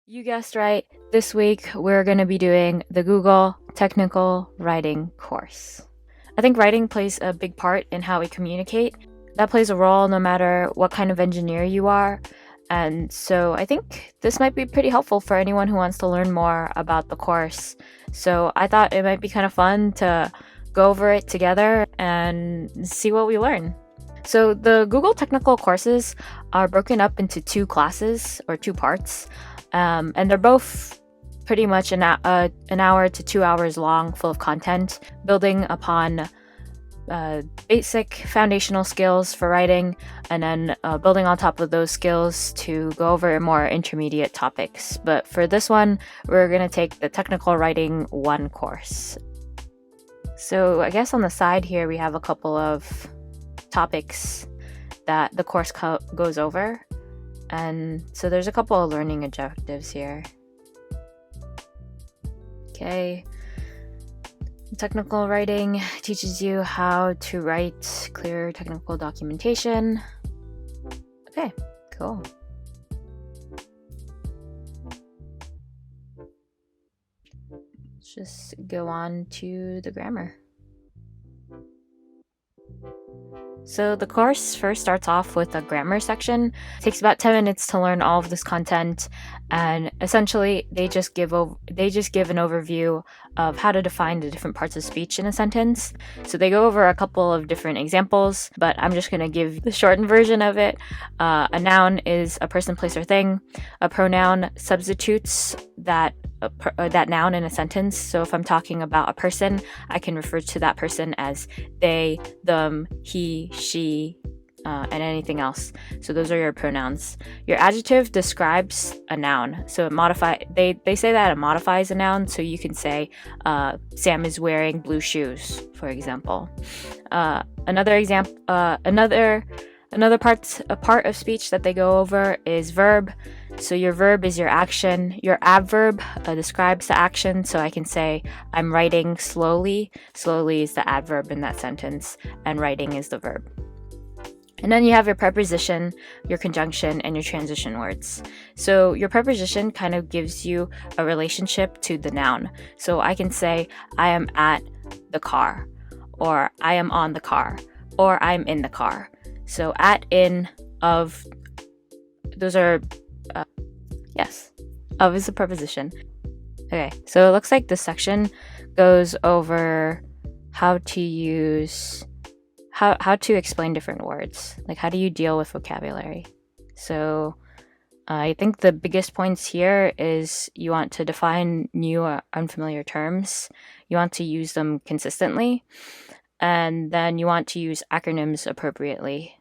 You guessed right. This week we're going to be doing the Google Technical Writing course. I think writing plays a big part in how we communicate. That plays a role no matter what kind of engineer you are. And so I think this might be pretty helpful for anyone who wants to learn more about the course. So I thought it might be kind of fun to go over it together and see what we learn. So the Google Technical courses are broken up into two classes or two parts. And they're both pretty much an hour to 2 hours long, full of content, building upon basic foundational skills for writing, and then building on top of those skills to go over more intermediate topics. But for this one, we're going to take the Technical Writing 1 course. So I guess on the side here, we have a couple of topics that the course goes over. And so there's a couple of learning objectives here. Okay. Technical writing teaches you how to write clear technical documentation. Okay, cool. Let's just go on to the grammar. So the course first starts off with a grammar section. It takes about 10 minutes to learn all of this content, and essentially they just give an overview of how to define the different parts of speech in a sentence. So they go over a couple of different examples, but I'm just going to give the shortened version of it. A noun is a person, place, or thing. A pronoun substitutes that noun in a sentence. So if I'm talking about a person, I can refer to that person as they, them, he, she, and anything else. So those are your pronouns. Your adjective describes a noun. So they say that it modifies a noun. So you can say Sam is wearing blue shoes, for example. Another part of speech that they go over is verb. So your verb is your action. Your adverb describes the action. So I can say I'm writing slowly. Slowly is the adverb in that sentence, and writing is the verb. And then you have your preposition, your conjunction, and your transition words. So your preposition kind of gives you a relationship to the noun. So I can say I am at the car, or I am on the car, or I'm in the car. So at, in, of, those are, yes, of is a preposition. Okay, so it looks like this section goes over how to use, how to explain different words. Like, how do you deal with vocabulary? So I think the biggest points here is you want to define new or unfamiliar terms. You want to use them consistently. And then you want to use acronyms appropriately.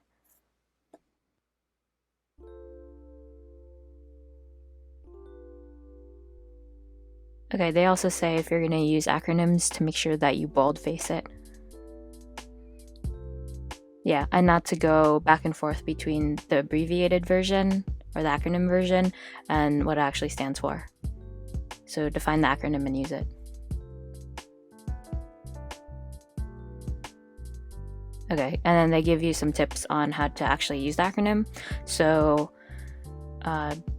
Okay, they also say if you're going to use acronyms to make sure that you boldface it. Yeah, and not to go back and forth between the abbreviated version or the acronym version and what it actually stands for. So define the acronym and use it. Okay, and then they give you some tips on how to actually use the acronym. So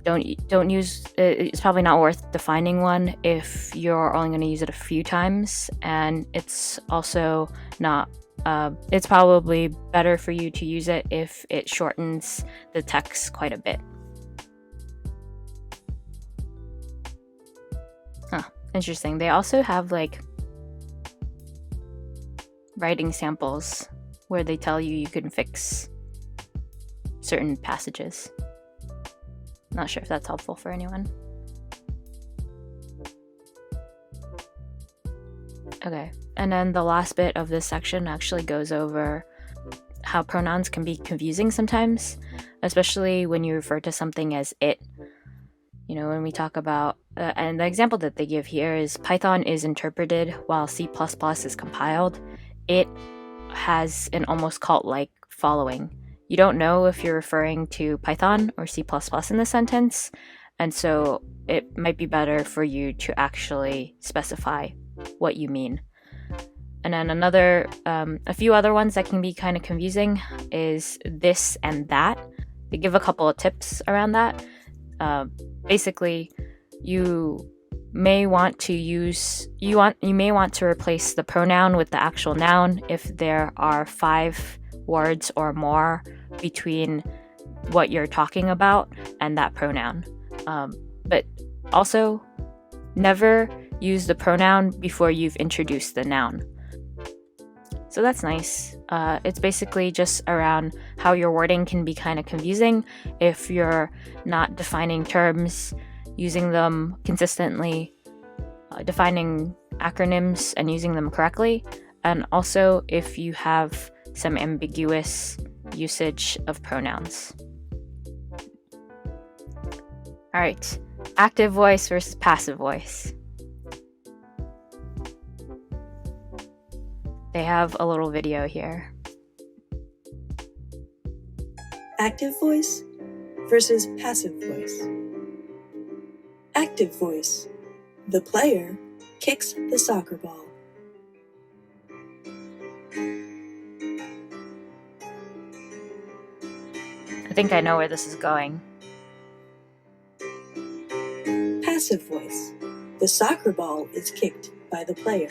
don't use, it's probably not worth defining one if you're only going to use it a few times, and it's also not, it's probably better for you to use it if it shortens the text quite a bit. Interesting. They also have like writing samples where they tell you can fix certain passages. Not sure if that's helpful for anyone. Okay, and then the last bit of this section actually goes over how pronouns can be confusing sometimes, especially when you refer to something as it. You know, when we talk about, and the example that they give here is Python is interpreted while C++ is compiled. It has an almost cult-like following. You don't know if you're referring to Python or C++ in the sentence, and so it might be better for you to actually specify what you mean. And then a few other ones that can be kind of confusing is this and that. They give a couple of tips around that. Basically, you may want to replace the pronoun with the actual noun if there are 5 words or more between what you're talking about and that pronoun. But also, never use the pronoun before you've introduced the noun. So that's nice. It's basically just around how your wording can be kind of confusing if you're not defining terms, using them consistently, defining acronyms and using them correctly, and also if you have some ambiguous usage of pronouns. All right, active voice versus passive voice. They have a little video here. Active voice versus passive voice. Active voice. The player kicks the soccer ball. I think I know where this is going. Passive voice. The soccer ball is kicked by the player.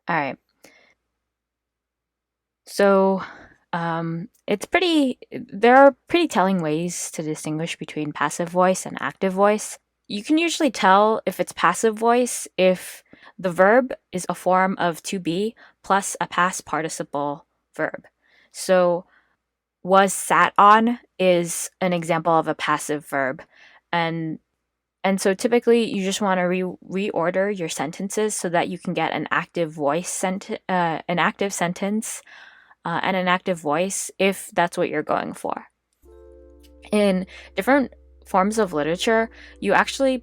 All right. So there are pretty telling ways to distinguish between passive voice and active voice. You can usually tell if it's passive voice if the verb is a form of to be plus a past participle verb. So was sat on is an example of a passive verb. And so typically you just want to reorder your sentences so that you can get an active voice an active sentence and an active voice if that's what you're going for. In different forms of literature, you actually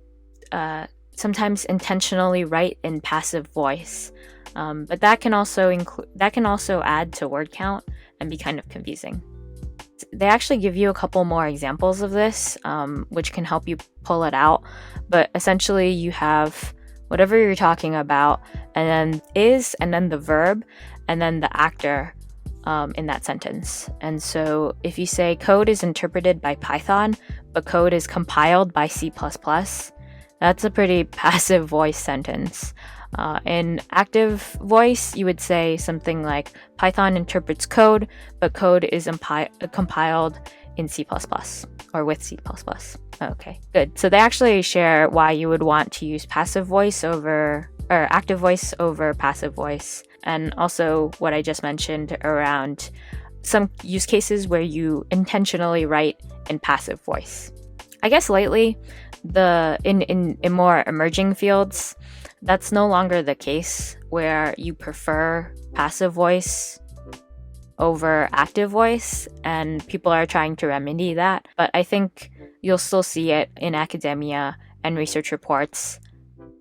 sometimes intentionally write in passive voice, but that can also add to word count and be kind of confusing. They actually give you a couple more examples of this, which can help you pull it out. But essentially, you have whatever you're talking about, and then is, and then the verb, and then the actor in that sentence. And so if you say code is interpreted by Python, but code is compiled by C++, that's a pretty passive voice sentence. In active voice, you would say something like Python interprets code, but code is compiled in C++ or with C++. Okay, good. So they actually share why you would want to use passive voice over or active voice over passive voice, and also what I just mentioned around some use cases where you intentionally write in passive voice. I guess lately, in more emerging fields, that's no longer the case where you prefer passive voice over active voice, and people are trying to remedy that. But I think you'll still see it in academia and research reports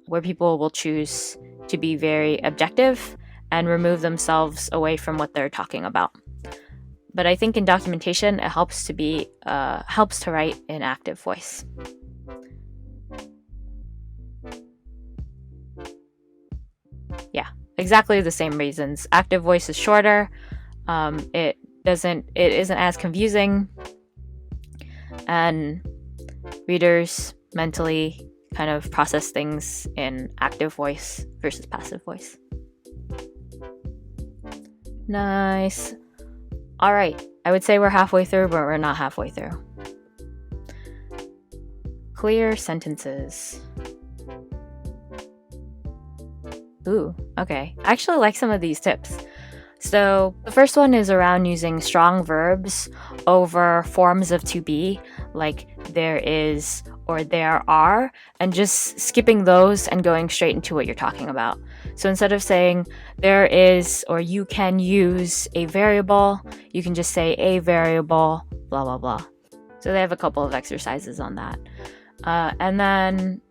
where people will choose to be very objective and remove themselves away from what they're talking about. But I think in documentation, it helps to write in active voice. Yeah, exactly the same reasons. Active voice is shorter. It isn't as confusing, and readers mentally kind of process things in active voice versus passive voice. Nice. All right, I would say we're halfway through, but we're not halfway through. Clear sentences. Ooh, okay. I actually like some of these tips. So the first one is around using strong verbs over forms of to be, like there is or there are, and just skipping those and going straight into what you're talking about. So instead of saying there is or you can use a variable, you can just say a variable, blah, blah, blah. So they have a couple of exercises on that. And then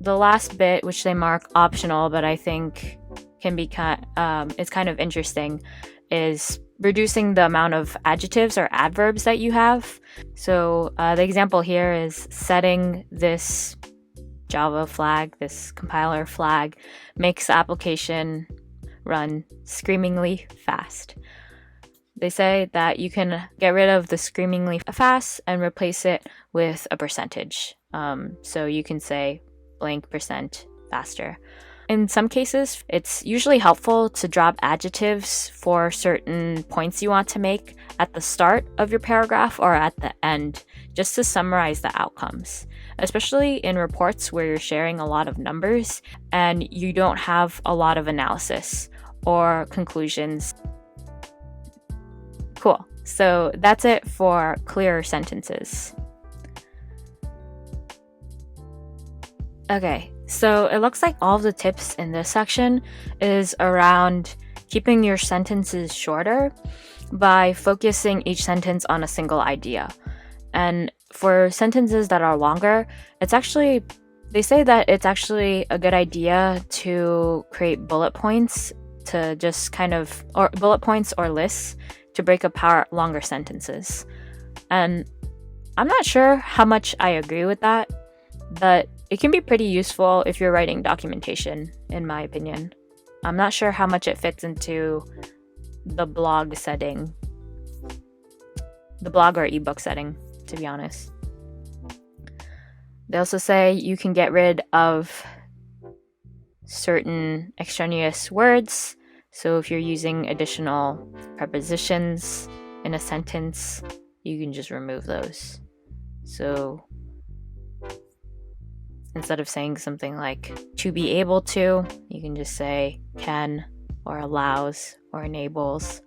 the last bit, which they mark optional, but I think can be is kind of interesting, is reducing the amount of adjectives or adverbs that you have. So the example here is setting this Java flag, this compiler flag, makes the application run screamingly fast. They say that you can get rid of the screamingly fast and replace it with a percentage. So you can say blank % faster. In some cases, it's usually helpful to drop adjectives for certain points you want to make at the start of your paragraph or at the end, just to summarize the outcomes, especially in reports where you're sharing a lot of numbers and you don't have a lot of analysis or conclusions. Cool. So that's it for clearer sentences. Okay, so it looks like all of the tips in this section is around keeping your sentences shorter by focusing each sentence on a single idea. And for sentences that are longer, they say that it's actually a good idea to create bullet points or bullet points or lists to break apart longer sentences. And I'm not sure how much I agree with that, but it can be pretty useful if you're writing documentation, in my opinion. I'm not sure how much it fits into the blog setting, the blog or ebook setting, to be honest. They also say you can get rid of certain extraneous words. So if you're using additional prepositions in a sentence, you can just remove those. So instead of saying something like to be able to, you can just say can or allows or enables.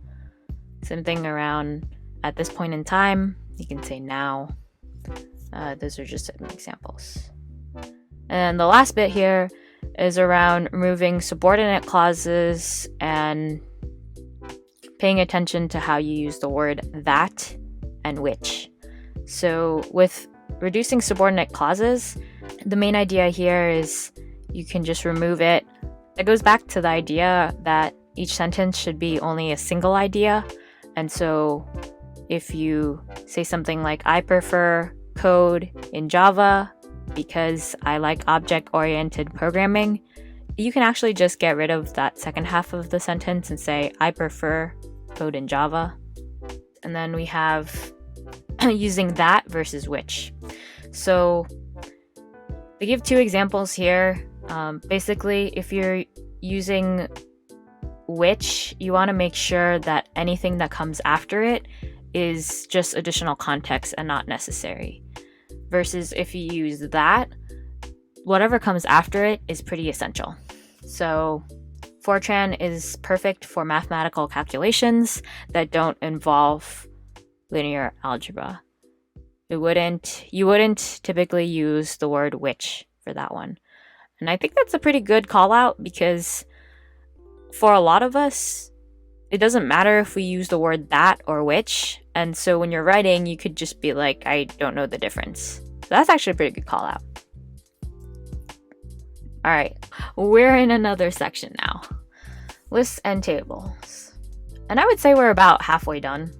Same thing around at this point in time, you can say now. Those are just some examples. And the last bit here is around removing subordinate clauses and paying attention to how you use the word that and which. So with reducing subordinate clauses, the main idea here is you can just remove it. It goes back to the idea that each sentence should be only a single idea. And so if you say something like, I prefer code in Java because I like object-oriented programming, you can actually just get rid of that second half of the sentence and say, I prefer code in Java. And then we have using that versus which. So they give two examples here. Basically, if you're using which, you want to make sure that anything that comes after it is just additional context and not necessary. Versus if you use that, whatever comes after it is pretty essential. So Fortran is perfect for mathematical calculations that don't involve linear algebra. You wouldn't typically use the word which for that one. And I think that's a pretty good call out because for a lot of us, it doesn't matter if we use the word that or which. And so when you're writing, you could just be like, I don't know the difference. So that's actually a pretty good call out. All right, we're in another section now. Lists and tables. And I would say we're about halfway done.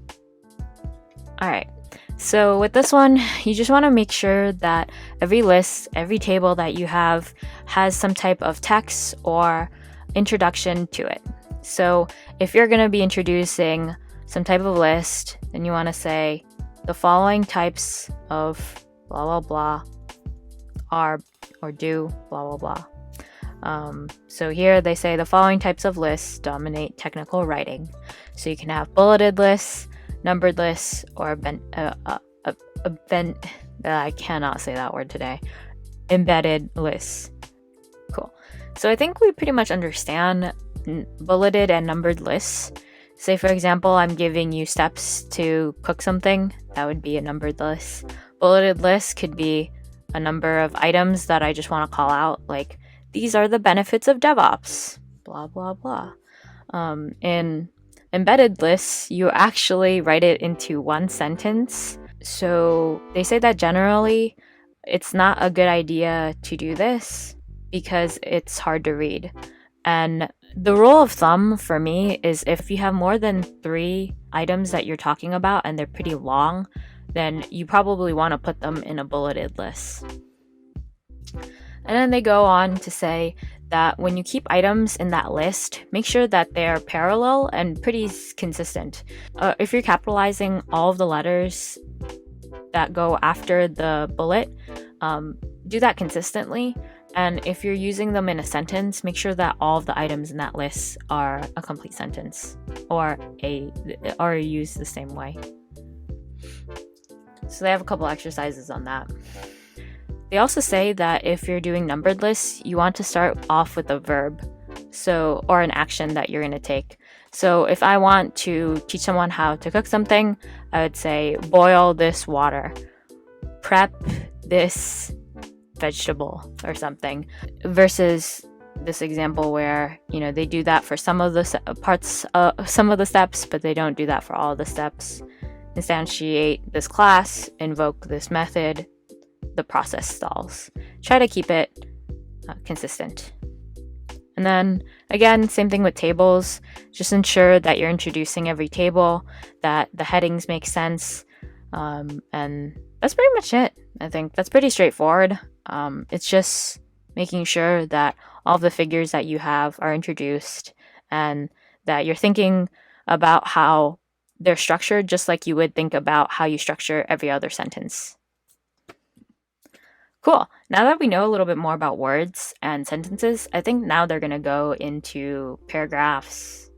All right. So with this one, you just want to make sure that every list, every table that you have has some type of text or introduction to it. So if you're going to be introducing some type of list, then you want to say the following types of blah, blah, blah are or do blah, blah, blah. So here they say the following types of lists dominate technical writing. So you can have bulleted lists, numbered lists, or I cannot say that word today. Embedded lists. Cool. So I think we pretty much understand bulleted and numbered lists. Say for example, I'm giving you steps to cook something. That would be a numbered list. Bulleted lists could be a number of items that I just want to call out, like these are the benefits of DevOps, blah, blah, blah. In embedded lists, you actually write it into one sentence. So they say that generally it's not a good idea to do this because it's hard to read. And the rule of thumb for me is if you have more than 3 items that you're talking about and they're pretty long, then you probably want to put them in a bulleted list. And then they go on to say that when you keep items in that list, make sure that they're parallel and pretty consistent. If you're capitalizing all of the letters that go after the bullet, do that consistently. And if you're using them in a sentence, make sure that all of the items in that list are a complete sentence or used the same way. So they have a couple exercises on that. They also say that if you're doing numbered lists, you want to start off with a verb, or an action that you're going to take. So if I want to teach someone how to cook something, I would say boil this water, prep this vegetable or something, versus this example where they do that for some of the steps, but they don't do that for all the steps. Instantiate this class, invoke this method, the process stalls. Try to keep it consistent. And then again, same thing with tables. Just ensure that you're introducing every table, that the headings make sense, and that's pretty much it. I think that's pretty straightforward. It's just making sure that all the figures that you have are introduced and that you're thinking about how they're structured just like you would think about how you structure every other sentence. Cool. Now that we know a little bit more about words and sentences, I think now they're going to go into paragraphs,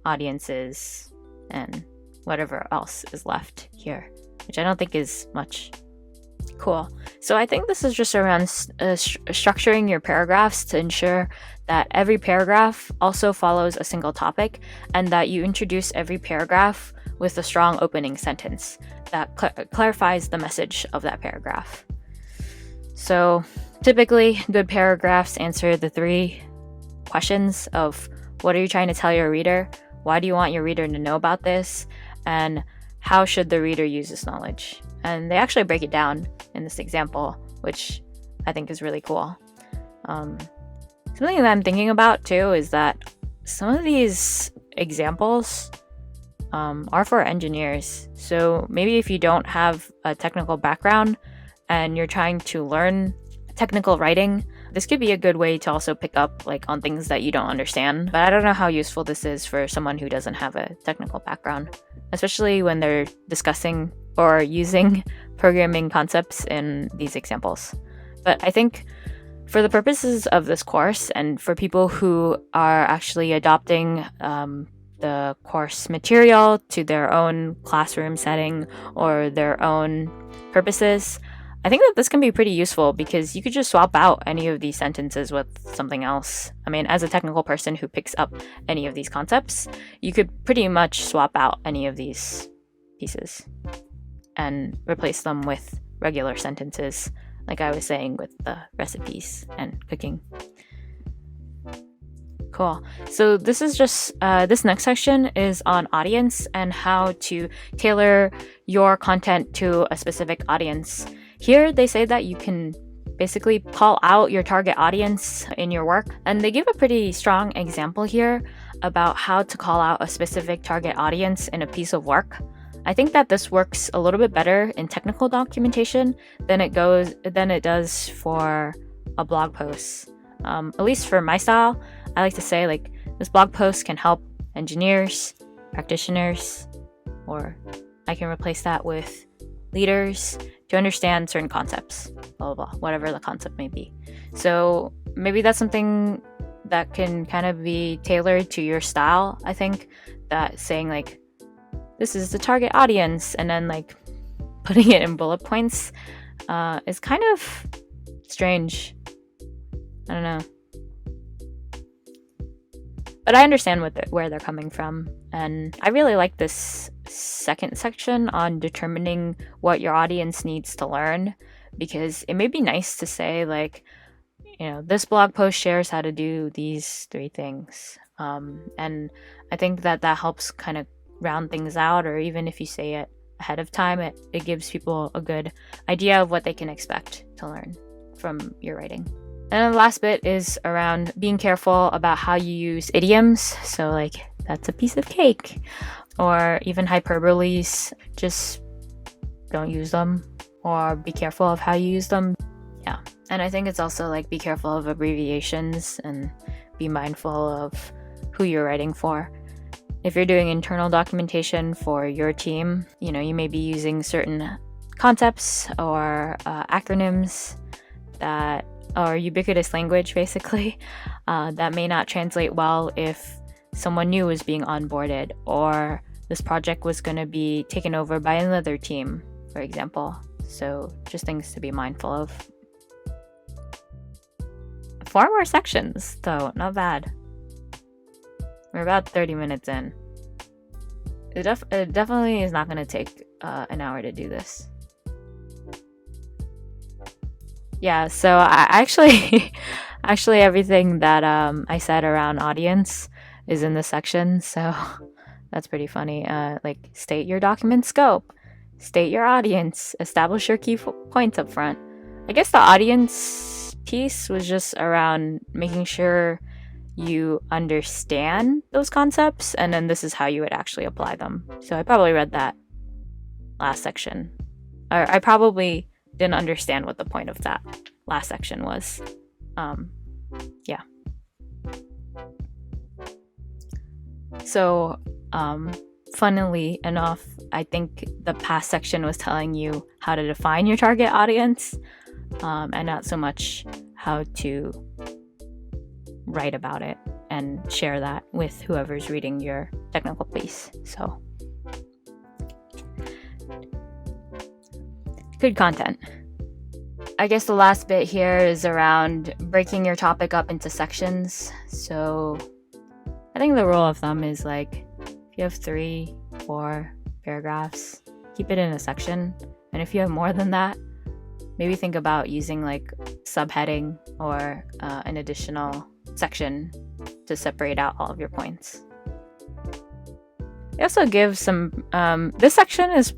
audiences, and whatever else is left here, which I don't think is much. Cool. So I think this is just around structuring your paragraphs to ensure that every paragraph also follows a single topic and that you introduce every paragraph with a strong opening sentence that clarifies the message of that paragraph. So typically, good paragraphs answer the 3 questions of what are you trying to tell your reader, why do you want your reader to know about this, and how should the reader use this knowledge. And they actually break it down in this example, which I think is really cool. Something that I'm thinking about too is that some of these examples are for engineers. So maybe if you don't have a technical background and you're trying to learn technical writing, this could be a good way to also pick up on things that you don't understand. But I don't know how useful this is for someone who doesn't have a technical background, especially when they're discussing or using programming concepts in these examples. But I think for the purposes of this course and for people who are actually adopting the course material to their own classroom setting or their own purposes, I think that this can be pretty useful because you could just swap out any of these sentences with something else. I mean, as a technical person who picks up any of these concepts, you could pretty much swap out any of these pieces and replace them with regular sentences, like I was saying with the recipes and cooking. Cool. So this is just, this next section is on audience and how to tailor your content to a specific audience. Here, they say that you can basically call out your target audience in your work, and they give a pretty strong example here about how to call out a specific target audience in a piece of work. I think that this works a little bit better in technical documentation than it does for a blog post. At least for my style, I like to say this blog post can help engineers, practitioners, or I can replace that with leaders to understand certain concepts, blah, blah, blah, whatever the concept may be. So maybe that's something that can kind of be tailored to your style. I think that saying this is the target audience and then putting it in bullet points is kind of strange. I don't know. But I understand where they're coming from. And I really like this second section on determining what your audience needs to learn, because it may be nice to say this blog post shares how to do these 3 things. And I think that helps kind of round things out, or even if you say it ahead of time, it gives people a good idea of what they can expect to learn from your writing. And then the last bit is around being careful about how you use idioms. So that's a piece of cake, or even hyperboles. Just don't use them, or be careful of how you use them. Yeah. And I think it's also be careful of abbreviations and be mindful of who you're writing for. If you're doing internal documentation for your team, you may be using certain concepts or acronyms that, or ubiquitous language basically, that may not translate well if someone new is being onboarded, or this project was going to be taken over by another team, for example. So just things to be mindful of. 4 more sections, though, not bad. We're about 30 minutes in. It definitely is not going to take an hour to do this. Yeah, so I actually everything that I said around audience is in this section, so that's pretty funny. Like, state your document scope, state your audience, establish your key points up front. I guess the audience piece was just around making sure you understand those concepts, and then this is how you would actually apply them. So I probably read that last section. Or I probably didn't understand what the point of that last section was. Yeah. So, funnily enough, I think the past section was telling you how to define your target audience, and not so much how to write about it and share that with whoever's reading your technical piece. So, good content. I guess the last bit here is around breaking your topic up into sections. So I think the rule of thumb is, like, if you have 3, 4 paragraphs, keep it in a section. And if you have more than that, maybe think about using like subheading or an additional section to separate out all of your points. They also give some, this section is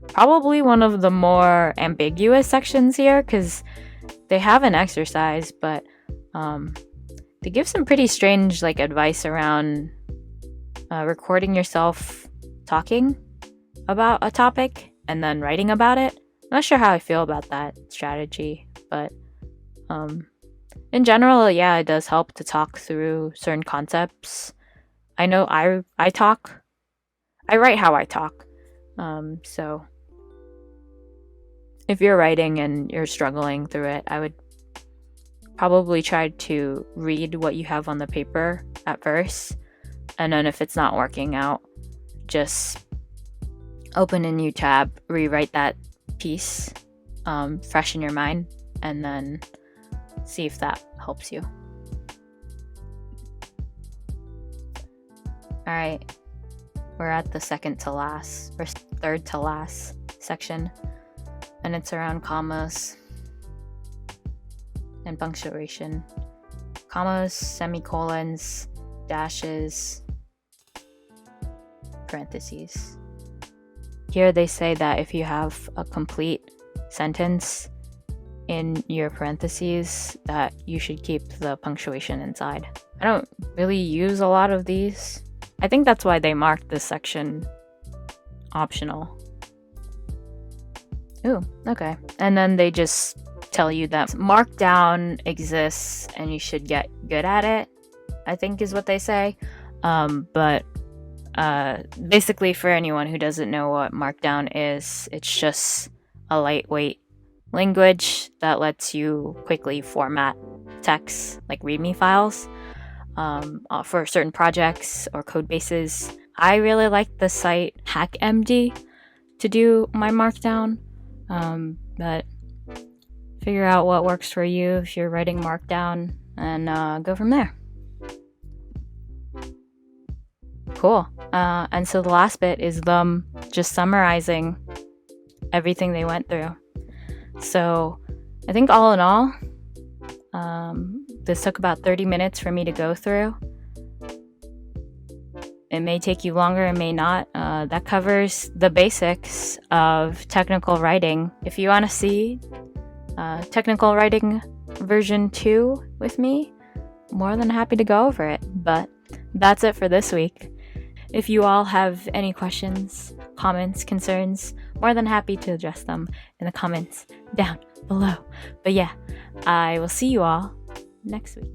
probably one of the more ambiguous sections here, because they have an exercise, but they give some pretty strange like advice around recording yourself talking about a topic and then writing about it. I'm not sure how I feel about that strategy, but in general, yeah, it does help to talk through certain concepts. I know I write how I talk. So if you're writing and you're struggling through it, I would probably try to read what you have on the paper at first, and then if it's not working out, just open a new tab, rewrite that piece fresh in your mind, and then see if that helps you. Alright, we're at the second to last, or third to last section, and it's around commas and punctuation. Commas, semicolons, dashes, parentheses. Here they say that if you have a complete sentence in your parentheses, that you should keep the punctuation inside. I don't really use a lot of these. I think that's why they marked this section optional. Ooh, okay. And then they just tell you that Markdown exists and you should get good at it, I think is what they say. But basically, for anyone who doesn't know what Markdown is, it's just a lightweight language that lets you quickly format text, like README files, for certain projects or code bases. I really like the site HackMD to do my Markdown, but figure out what works for you if you're writing Markdown, and go from there. Cool. And so the last bit is them just summarizing everything they went through. So I think all in all, this took about 30 minutes for me to go through. It may take you longer, it may not. That covers the basics of technical writing. If you want to see technical writing version 2 with me, more than happy to go over it. But that's it for this week. If you all have any questions, comments, concerns, more than happy to address them in the comments down below. But yeah, I will see you all next week.